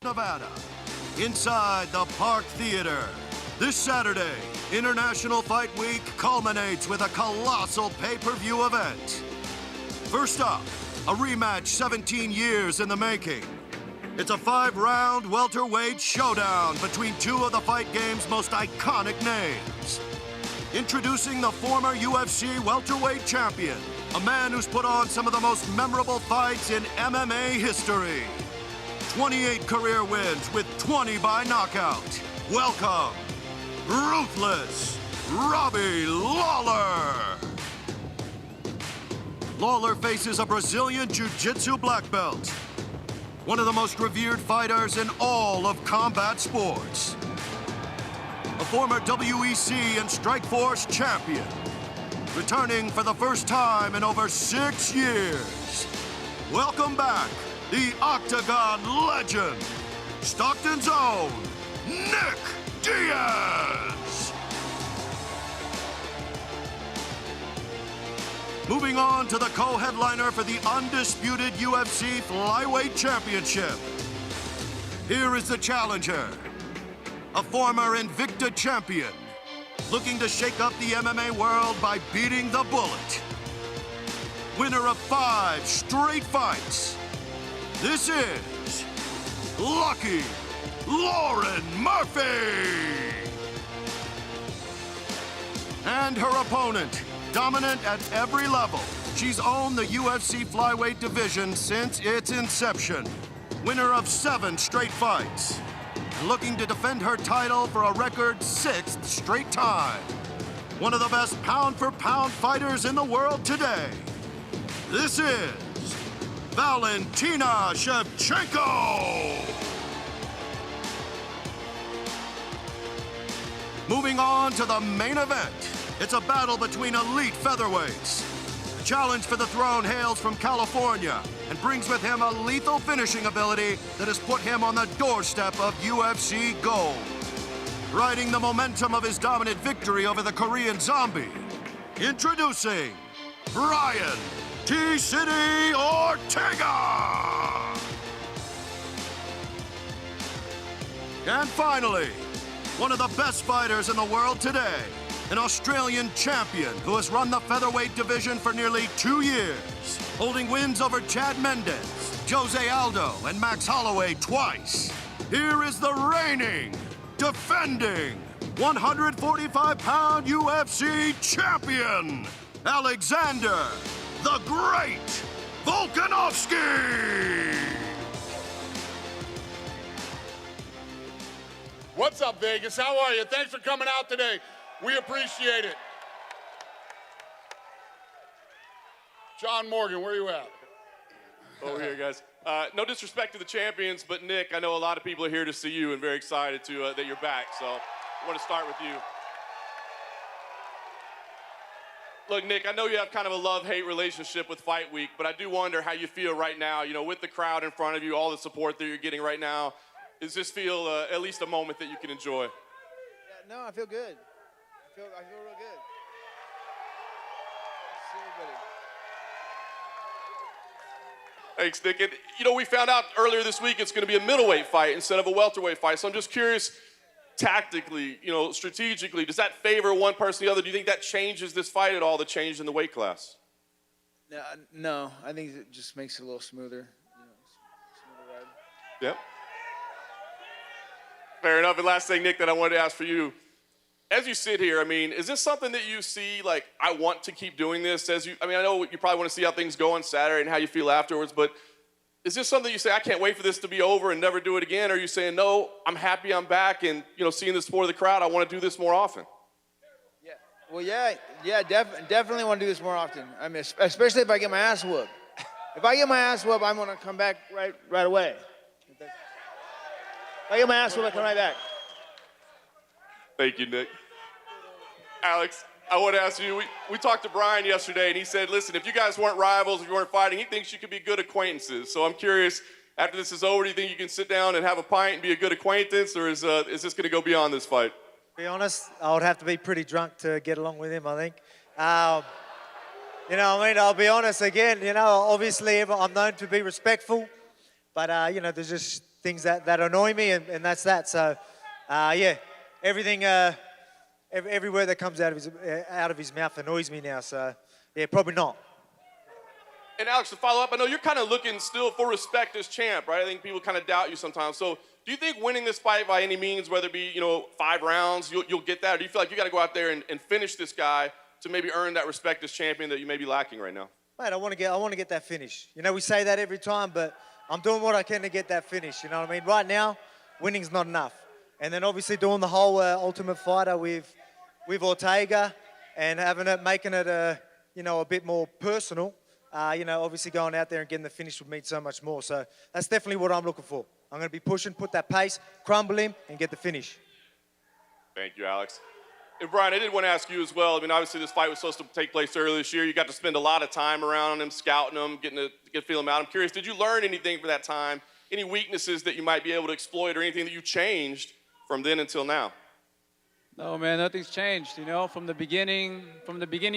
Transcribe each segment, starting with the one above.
Nevada, inside the Park Theater. This Saturday, International Fight Week culminates with a colossal pay-per-view event. First up, a rematch 17 years in the making. It's a 5-round welterweight showdown between two of the fight game's most iconic names. Introducing the former UFC welterweight champion, a man who's put on some of the most memorable fights in MMA history. 28 career wins with 20 by knockout. Welcome, Ruthless Robbie Lawler. Lawler faces a Brazilian Jiu-Jitsu black belt, one of the most revered fighters in all of combat sports. A former WEC and Strikeforce champion, returning for the first time in over 6 years. Welcome back, the Octagon legend, Stockton's own Nick Diaz. Moving on to the co-headliner for the undisputed UFC Flyweight Championship. Here is the challenger, a former Invicta champion, looking to shake up the MMA world by beating the Bullet. Winner of 5 straight fights. This is Lucky Lauren Murphy. And her opponent, dominant at every level. She's owned the UFC flyweight division since its inception. Winner of 7 straight fights. And looking to defend her title for a record 6th straight time. One of the best pound-for-pound fighters in the world today. This is Valentina Shevchenko. Moving on to the main event. It's a battle between elite featherweights. The challenge for the throne hails from California and brings with him a lethal finishing ability that has put him on the doorstep of UFC gold. Riding the momentum of his dominant victory over the Korean Zombie, introducing Brian T-City Ortega. And finally, one of the best fighters in the world today, an Australian champion who has run the featherweight division for nearly 2 years, holding wins over Chad Mendes, Jose Aldo, and Max Holloway twice. Here is the reigning, defending, 145-pound UFC champion, Alexander the Great Volkanovski. What's up, Vegas? How are you? Thanks for coming out today. We appreciate it. John Morgan, where you at? Over here, guys. No disrespect to the champions, but Nick, I know a lot of people are here to see you and very excited that you're back, so I want to start with you. Look, Nick, I know you have kind of a love-hate relationship with Fight Week, but I do wonder how you feel right now, with the crowd in front of you, all the support that you're getting right now. Does this feel at least a moment that you can enjoy? Yeah, no, I feel good. I feel real good. See everybody. Thanks, Nick. And, we found out earlier this week it's going to be a middleweight fight instead of a welterweight fight. So I'm just curious, tactically, strategically, does that favor one person or the other? Do you think that changes this fight at all, the change in the weight class? No, I think it just makes it a little smoother. Smoother ride. Yep. Fair enough. And last thing, Nick, that I wanted to ask for you. As you sit here, is this something that you see, like, I want to keep doing this? I know you probably want to see how things go on Saturday and how you feel afterwards, but is this something you say, I can't wait for this to be over and never do it again? Or are you saying, no, I'm happy I'm back and, seeing this for the crowd, I want to do this more often? Yeah. Well, definitely want to do this more often. Especially if I get my ass whooped. If I get my ass whooped, I'm going to come back right away. If I get my ass whooped, I come right back. Thank you, Nick. Alex, I want to ask you, we talked to Brian yesterday, and he said, listen, if you guys weren't rivals, if you weren't fighting, he thinks you could be good acquaintances. So I'm curious, after this is over, do you think you can sit down and have a pint and be a good acquaintance, or is this going to go beyond this fight? To be honest, I would have to be pretty drunk to get along with him, I think. I'll be honest again, obviously I'm known to be respectful, but, there's just things that annoy me, and that's that. So, yeah, everything, every word that comes out of his mouth annoys me now. So, yeah, probably not. And Alex, to follow up, I know you're kind of looking still for respect as champ, right? I think people kind of doubt you sometimes. So do you think winning this fight by any means, whether it be, 5 rounds, you'll get that? Or do you feel like you got to go out there and finish this guy to maybe earn that respect as champion that you may be lacking right now? Mate, I want to get that finish. We say that every time, but I'm doing what I can to get that finish. You know what I mean? Right now, winning's not enough. And then obviously doing the whole Ultimate Fighter with Ortega and making it a bit more personal. Obviously going out there and getting the finish would mean so much more. So that's definitely what I'm looking for. I'm going to be pushing, put that pace, crumble him, and get the finish. Thank you, Alex. And Brian, I did want to ask you as well. I mean, obviously this fight was supposed to take place earlier this year. You got to spend a lot of time around him, scouting him, getting to feel him out. I'm curious, did you learn anything from that time? Any weaknesses that you might be able to exploit or anything that you changed from then until now? No, man, nothing's changed. From the beginning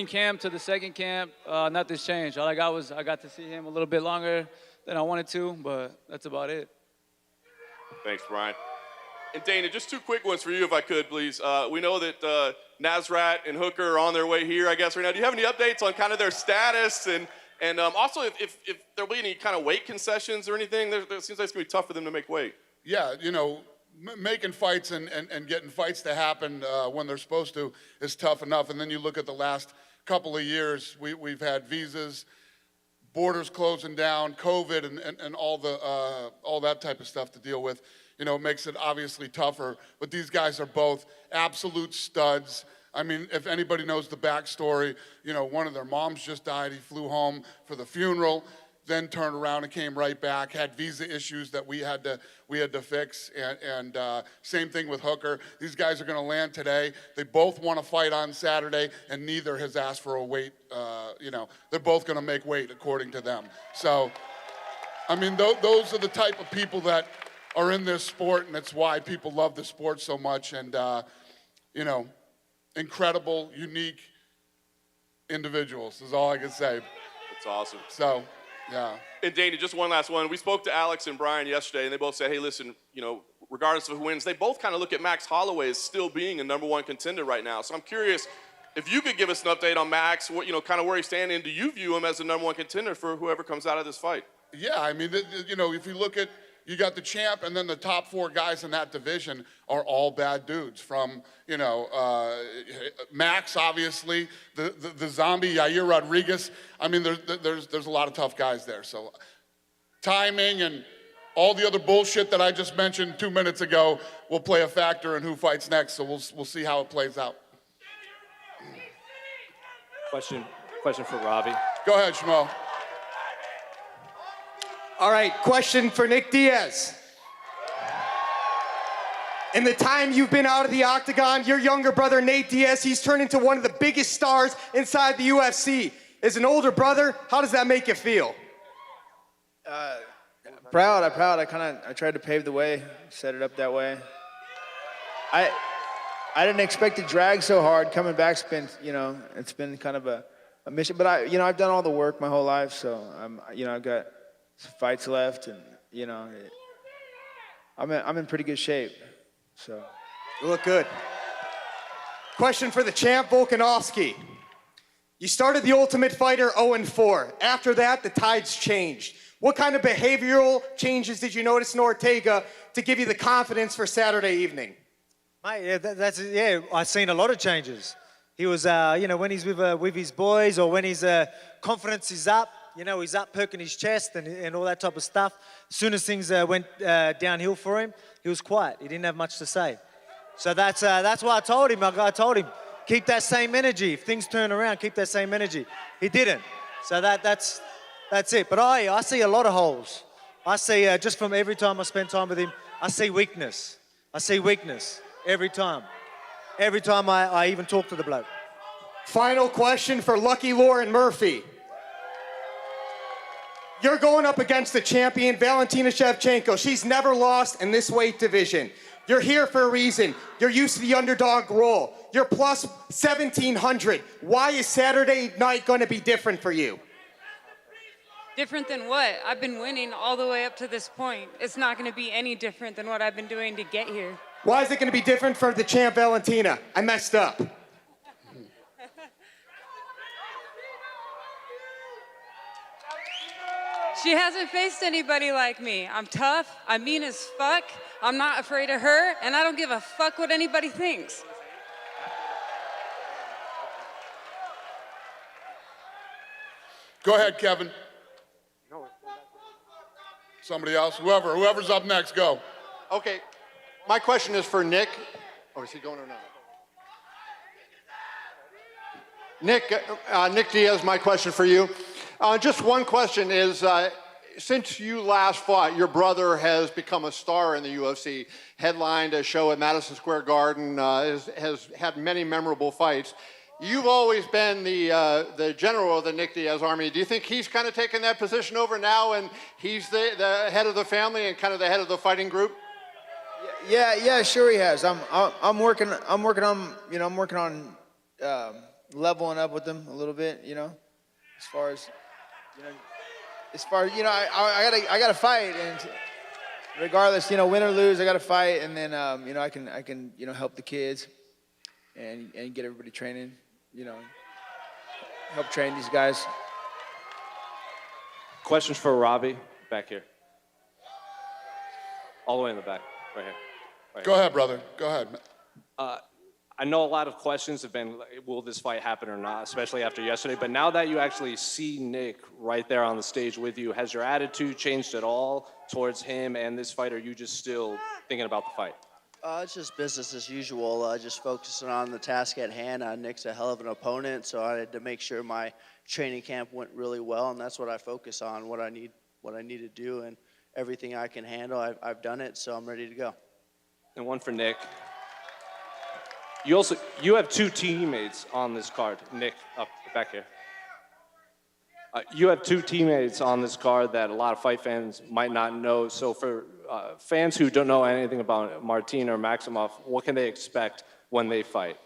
camp to the second camp, nothing's changed. All I got to see him a little bit longer than I wanted to, but that's about it. Thanks, Brian. And Dana, just 2 quick ones for you, if I could, please. We know that Nasrat and Hooker are on their way here, I guess, right now. Do you have any updates on kind of their status? And also, if there'll be any kind of weight concessions or anything, it seems like it's going to be tough for them to make weight. Yeah, making fights and getting fights to happen when they're supposed to is tough enough. And then you look at the last couple of years, we've had visas, borders closing down, COVID, and all that type of stuff to deal with. It makes it obviously tougher. But these guys are both absolute studs. I mean, if anybody knows the backstory, one of their moms just died. He flew home for the funeral, then turned around and came right back, had visa issues that we had to fix, and same thing with Hooker. These guys are going to land today. They both want to fight on Saturday, and neither has asked for a weight. They're both going to make weight according to them. So, I mean, those are the type of people that are in this sport, and it's why people love the sport so much. And incredible, unique individuals is all I can say. That's awesome. So. Yeah. And Dana, just one last one. We spoke to Alex and Brian yesterday, and they both said, hey, listen, regardless of who wins, they both kind of look at Max Holloway as still being a #1 contender right now. So I'm curious if you could give us an update on Max, kind of where he's standing, and do you view him as a #1 contender for whoever comes out of this fight? Yeah, I mean, if you look at, you got the champ, and then the top 4 guys in that division are all bad dudes. From Max, obviously, the zombie Yair Rodriguez. I mean, there's a lot of tough guys there. So timing and all the other bullshit that I just mentioned 2 minutes ago will play a factor in who fights next. So we'll see how it plays out. Question for Robbie. Go ahead, Shmo. All right, question for Nick Diaz. In the time you've been out of the octagon, your younger brother, Nate Diaz, he's turned into one of the biggest stars inside the UFC. As an older brother, how does that make you feel? Proud. I tried to pave the way, set it up that way. I didn't expect to drag so hard. Coming back's been, it's been kind of a mission. But I've done all the work my whole life, so I've got some fights left, and I'm in pretty good shape. So you look good. Question for the champ, Volkanovski. You started the Ultimate Fighter 0-4. After that, the tides changed. What kind of behavioral changes did you notice in Ortega to give you the confidence for Saturday evening? Mate, I've seen a lot of changes. He was, when he's with his boys, or when his confidence is up, he's up perking his chest and all that type of stuff. As soon as things went downhill for him, he was quiet. He didn't have much to say. So that's why I told him, keep that same energy. If things turn around, keep that same energy. He didn't. So that's it. But I see a lot of holes. I see, just from every time I spend time with him, I see weakness. Every time. Every time I even talk to the bloke. Final question for Lucky Lauren Murphy. You're going up against the champion, Valentina Shevchenko. She's never lost in this weight division. You're here for a reason. You're used to the underdog role. You're plus 1,700. Why is Saturday night going to be different for you? Different than what? I've been winning all the way up to this point. It's not going to be any different than what I've been doing to get here. Why is it going to be different for the champ Valentina? I messed up. She hasn't faced anybody like me. I'm tough, I'm mean as fuck, I'm not afraid of her, and I don't give a fuck what anybody thinks. Go ahead, Kevin. Somebody else, whoever's up next, go. Okay, my question is for Nick. Oh, is he going or not? Nick Diaz, my question for you. Just one question is, since you last fought, your brother has become a star in the UFC, headlined a show at Madison Square Garden, has had many memorable fights. You've always been the general of the Nick Diaz army. Do you think he's kind of taken that position over now, and he's the head of the family and kind of the head of the fighting group? Yeah, sure he has. I'm working on leveling up with him a little bit, as far as I gotta fight, and regardless, win or lose, I gotta fight, and then I can help the kids and get everybody training, help train these guys. Questions for Robbie back here. All the way in the back, right here. Go ahead, brother. Go ahead. I know a lot of questions have been, will this fight happen or not, especially after yesterday, but now that you actually see Nick right there on the stage with you, has your attitude changed at all towards him and this fight, or are you just still thinking about the fight? It's just business as usual, just focusing on the task at hand. Nick's a hell of an opponent, so I had to make sure my training camp went really well, and that's what I focus on, what I need to do, and everything I can handle, I've done it, so I'm ready to go. And one for Nick. You have two teammates on this card. Nick, up back here. You have two teammates on this card that a lot of fight fans might not know. So for fans who don't know anything about Martin or Maximov, what can they expect when they fight?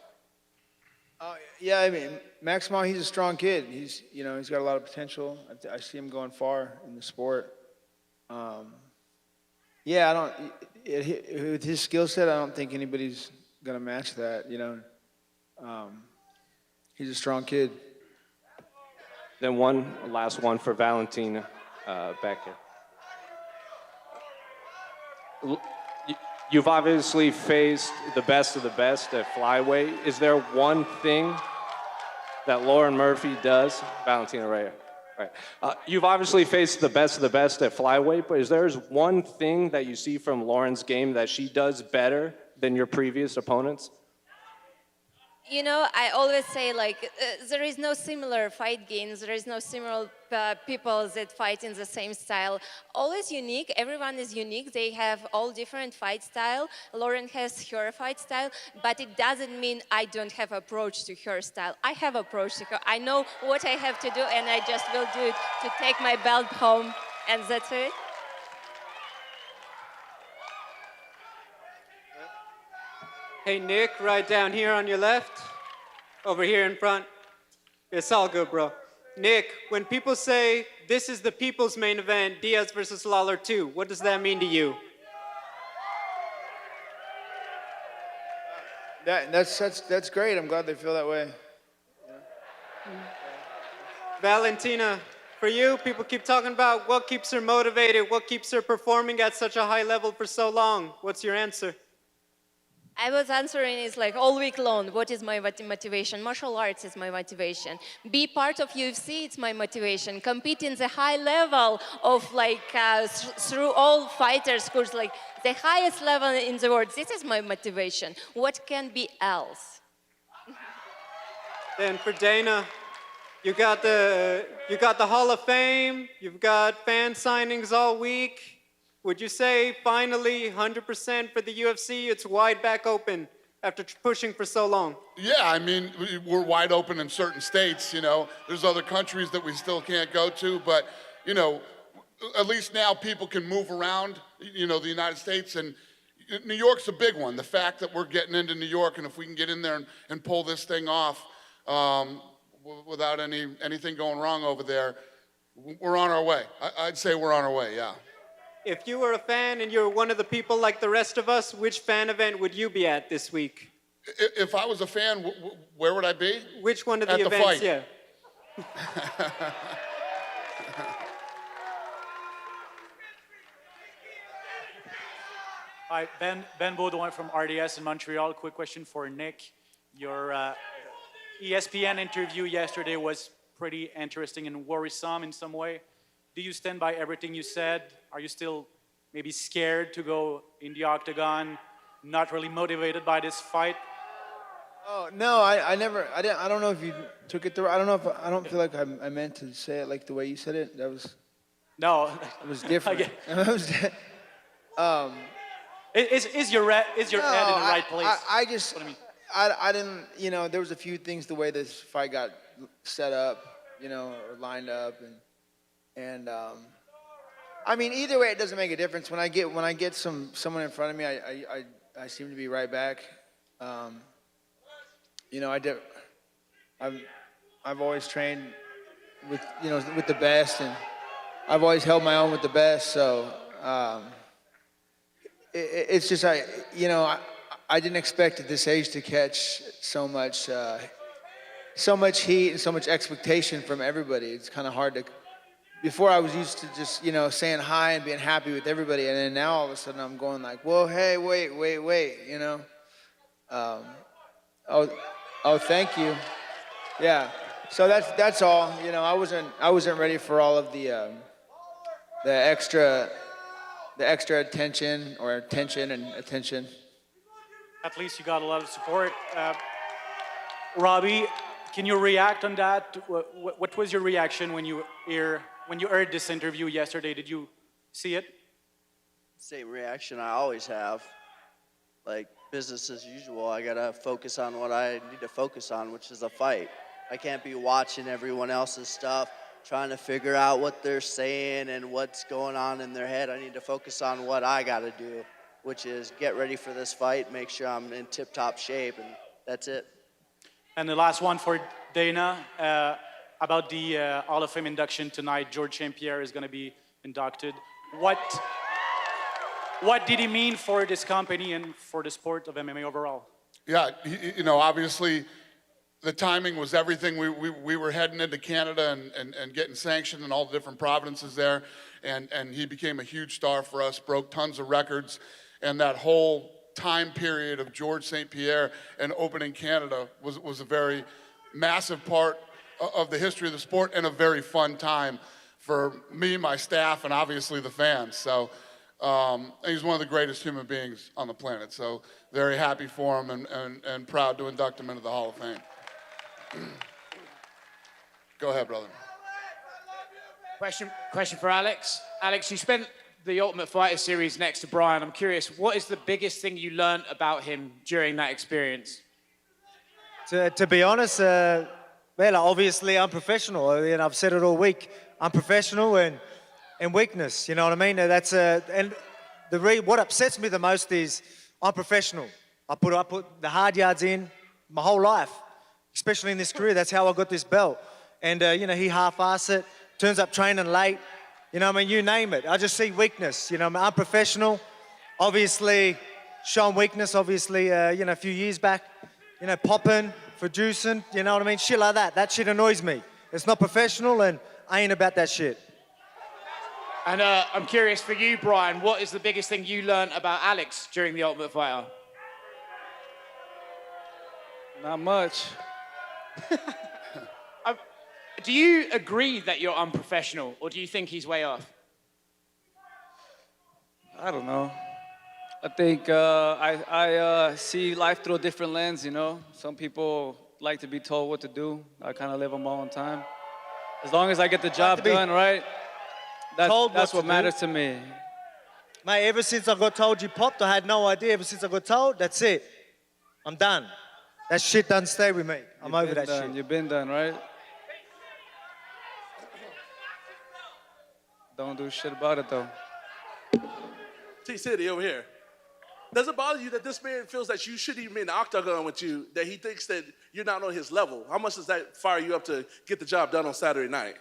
Yeah, I mean, Maximov, he's a strong kid. He's got a lot of potential. I see him going far in the sport. With his skill set, I don't think anybody's gonna match that. He's a strong kid. Then one last one for Valentina back here. You've obviously faced the best of the best at flyweight. Is there one thing that Lauren Murphy does? Valentina right here. Right. You've obviously faced the best of the best at flyweight, but is there one thing that you see from Lauren's game that she does better than your previous opponents? I always say, there is no similar fight games, there is no similar people that fight in the same style. Always unique, everyone is unique, they have all different fight style. Lauren has her fight style, but it doesn't mean I don't have approach to her style. I have approach to her, I know what I have to do, and I just will do it to take my belt home, and that's it. Hey, Nick, right down here on your left. Over here in front. It's all good, bro. Nick, when people say this is the people's main event, Diaz versus Lawler 2, what does that mean to you? That's great. I'm glad they feel that way. Valentina, for you, people keep talking about what keeps her motivated, what keeps her performing at such a high level for so long. What's your answer? I was answering is all week long, what is my motivation? Martial arts is my motivation. Be part of UFC, it's my motivation. Compete in the high level of through all fighters who's the highest level in the world. This is my motivation. What can be else? Then for Dana, you got the Hall of Fame, you've got fan signings all week. Would you say finally 100% for the UFC, it's wide back open after pushing for so long? Yeah, I mean, we're wide open in certain states, There's other countries that we still can't go to, but, at least now people can move around, the United States, and New York's a big one. The fact that we're getting into New York, and if we can get in there and pull this thing off without anything going wrong over there, We're on our way. I'd say we're on our way, yeah. If you were a fan and you're one of the people like the rest of us, which fan event would you be at this week? If I was a fan, where would I be? Which one of the At the events? fight. Yeah. Hi, Ben Baudouin from RDS in Montreal. Quick question for Nick. Your ESPN interview yesterday was pretty interesting and worrisome in some way. Do you stand by everything you said? Are you still maybe scared to go in the octagon, not really motivated by this fight? Oh no, I don't know if you took it through. I don't feel like I meant to say it like the way you said it. That was. No. It was different. It was, Is your head in the right place? I just, I didn't, there was a few things the way this fight got set up, or lined up, and I mean, either way, it doesn't make a difference. When I get someone in front of me, I seem to be right back. I've always trained with with the best, and I've always held my own with the best. So it's just I didn't expect at this age to catch so much heat and so much expectation from everybody. It's kind of hard to. Before I was used to just saying hi and being happy with everybody, and then now all of a sudden I'm going like, whoa, hey, wait, Oh, thank you. Yeah. So that's all. I wasn't ready for all of the extra attention or tension and attention. At least you got a lot of support. Robbie, can you react on that? What was your reaction when you heard this interview yesterday? Did you see it? Same reaction I always have. Like, business as usual. I gotta focus on what I need to focus on, which is a fight. I can't be watching everyone else's stuff, trying to figure out what they're saying and what's going on in their head. I need to focus on what I gotta do, which is get ready for this fight, make sure I'm in tip-top shape, and that's it. And the last one for Dana, about the Hall of Fame induction tonight. George St. Pierre is gonna be inducted. What did he mean for this company and for the sport of MMA overall? Yeah, obviously the timing was everything. We were heading into Canada and getting sanctioned in all the different provinces there, and he became a huge star for us, broke tons of records, and that whole time period of George St. Pierre and opening Canada was a very massive part of the history of the sport and a very fun time for me, my staff, and obviously the fans. So. He's one of the greatest human beings on the planet, so very happy for him and proud to induct him into the Hall of Fame. Go ahead, brother. Question for Alex. Alex, you spent the Ultimate Fighter series next to Brian. I'm curious, what is the biggest thing you learned about him during that experience? To be honest, obviously I'm professional. I've said it all week. I'm professional and weakness, you know what I mean? That's what upsets me the most is I'm professional. I put the hard yards in my whole life, especially in this career. That's how I got this belt. And he half-asses it, turns up training late. You name it. I just see weakness. I'm professional. Obviously, showing weakness. Obviously, a few years back, popping for juicing. You know what I mean? Shit like that. That shit annoys me. It's not professional, and I ain't about that shit. And I'm curious for you, Brian, what is the biggest thing you learned about Alex during the Ultimate Fighter? Not much. Do you agree that you're unprofessional, or do you think he's way off? I don't know. I think I see life through a different lens, Some people like to be told what to do. I kind of live on my own time. As long as I get the job done, right? That's what matters to me. Mate, ever since I got told you popped, I had no idea. Ever since I got told, that's it. I'm done. That shit doesn't stay with me. I'm over that shit. You've been done, right? Don't do shit about it, though. T-City over here. Does it bother you that this man feels that you shouldn't even be in the octagon with you, that he thinks that you're not on his level? How much does that fire you up to get the job done on Saturday night?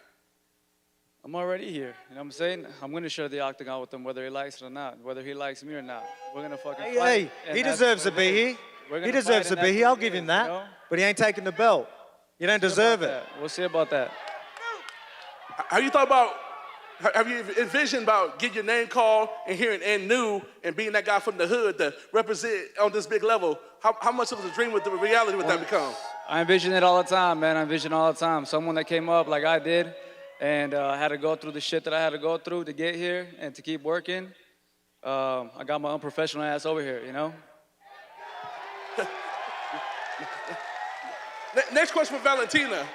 I'm already here. You know what I'm saying? I'm going to share the octagon with him, whether he likes it or not, whether he likes me or not. We're going to fucking Hey, fight. he deserves to be here. He deserves to be here. I'll give him that. But he ain't taking the belt. You don't deserve it. We'll see about that. Have you thought about, have you envisioned about getting your name called and hearing and new and being that guy from the hood to represent on this big level? How much of a dream with the reality would that become? I envision it all the time, man. I envision all the time. Someone that came up like I did and had to go through the shit that I had to go through to get here and to keep working. I got my unprofessional ass over here, you know? Next question for Valentina.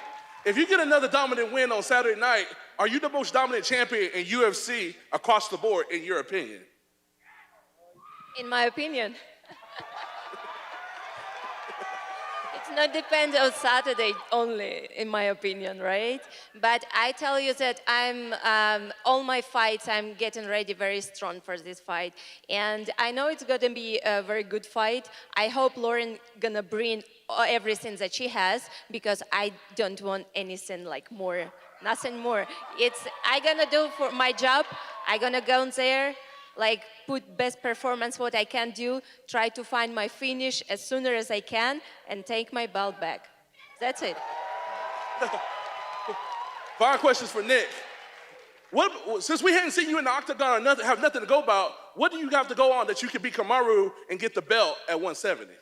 If you get another dominant win on Saturday night, are you the most dominant champion in UFC across the board, in your opinion? In my opinion. It's not depend on Saturday only, in my opinion, right? But I tell you that all my fights, I'm getting ready very strong for this fight. And I know it's gonna be a very good fight. I hope Lauren gonna bring everything that she has, because I don't want anything like more, nothing more. I gonna do for my job. I gonna go in there, like put best performance what I can do, try to find my finish as soon as I can, and take my belt back. That's it. Final questions for Nick. Since we hadn't seen you in the octagon or have nothing to go about, what do you have to go on that you can beat Kamaru and get the belt at 170?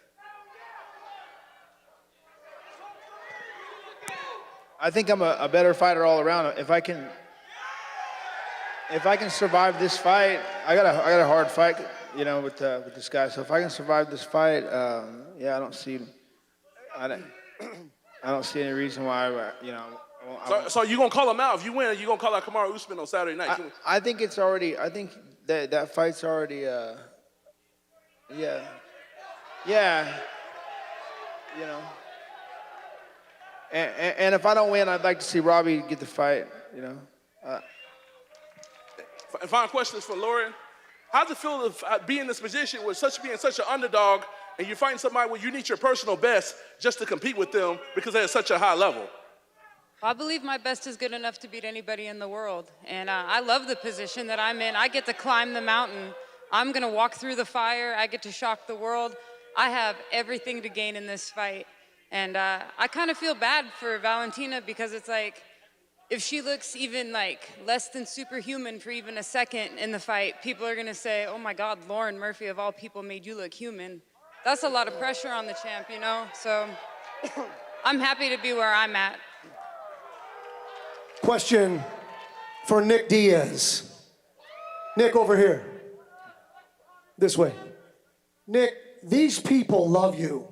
I think I'm a better fighter all around. If I can survive this fight, I got a hard fight, you know, with this guy. So if I can survive this fight, yeah, I don't see any reason why, you know. So you gonna call him out if you win? Or you gonna call out Kamaru Usman on Saturday night? I think it's already. I think that fight's already. Yeah. You know. And if I don't win, I'd like to see Robbie get the fight. You know. And final question is for Lauren. How does it feel to be in this position with being such an underdog, and you're fighting somebody where you need your personal best just to compete with them because they're at such a high level? I believe my best is good enough to beat anybody in the world. And I love the position that I'm in. I get to climb the mountain. I'm gonna walk through the fire. I get to shock the world. I have everything to gain in this fight. And I kind of feel bad for Valentina, because it's like, if she looks even like less than superhuman for even a second in the fight, people are gonna say, oh my God, Lauren Murphy of all people made you look human. That's a lot of pressure on the champ, you know? So I'm happy to be where I'm at. Question for Nick Diaz. Nick, over here. This way. Nick, these people love you.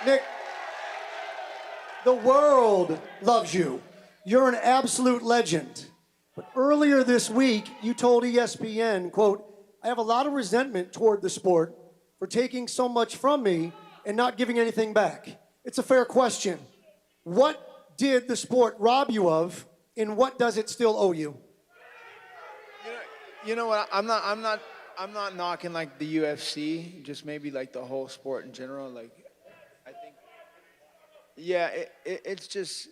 Nick, the world loves you. You're an absolute legend. But earlier this week, you told ESPN, quote, I have a lot of resentment toward the sport for taking so much from me and not giving anything back. It's a fair question. What did the sport rob you of, and what does it still owe you? You know what? I'm not knocking like the UFC, just maybe like the whole sport in general. Like, I think, yeah, it's just.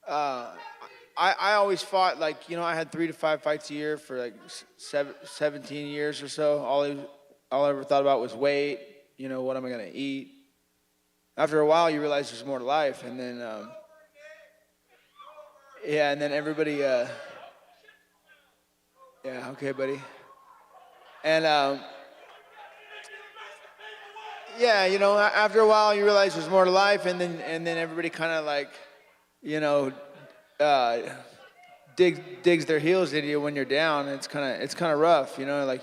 I always fought like, you know, I had 3 to 5 fights a year for like 17 years or so. All I ever thought about was weight. You know, what am I gonna eat? After a while, you realize there's more to life, and then, yeah, and then everybody, yeah, okay, buddy, and yeah, you know, after a while, you realize there's more to life, and then everybody kind of like, you know, digs their heels into you when you're down. It's kind of rough, you know, like,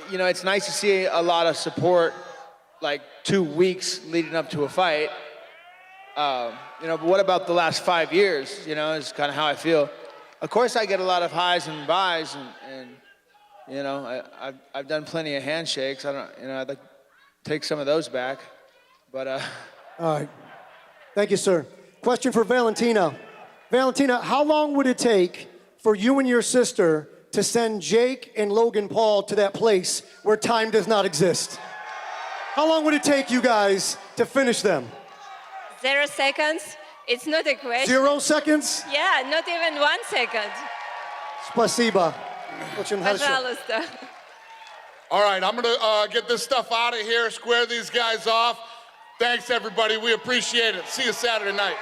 you know, it's nice to see a lot of support, like 2 weeks leading up to a fight, you know, but what about the last 5 years, you know, is kind of how I feel. Of course, I get a lot of highs and buys, and you know, I've done plenty of handshakes. I'd like to take some of those back, but. All right, thank you, sir. Question for Valentina. Valentina, how long would it take for you and your sister to send Jake and Logan Paul to that place where time does not exist? How long would it take you guys to finish them? 0 seconds. It's not a question. 0 seconds? Yeah, not even 1 second. Спасибо. Очень хорошо. Пожалуйста. All right, I'm gonna get this stuff out of here, square these guys off. Thanks, everybody. We appreciate it. See you Saturday night.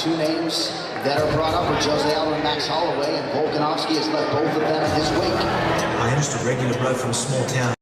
two names that are brought up are Jose Aldo and Max Holloway, and Volkanovski has left both of them at his wake. I am just a regular bloke from a small town.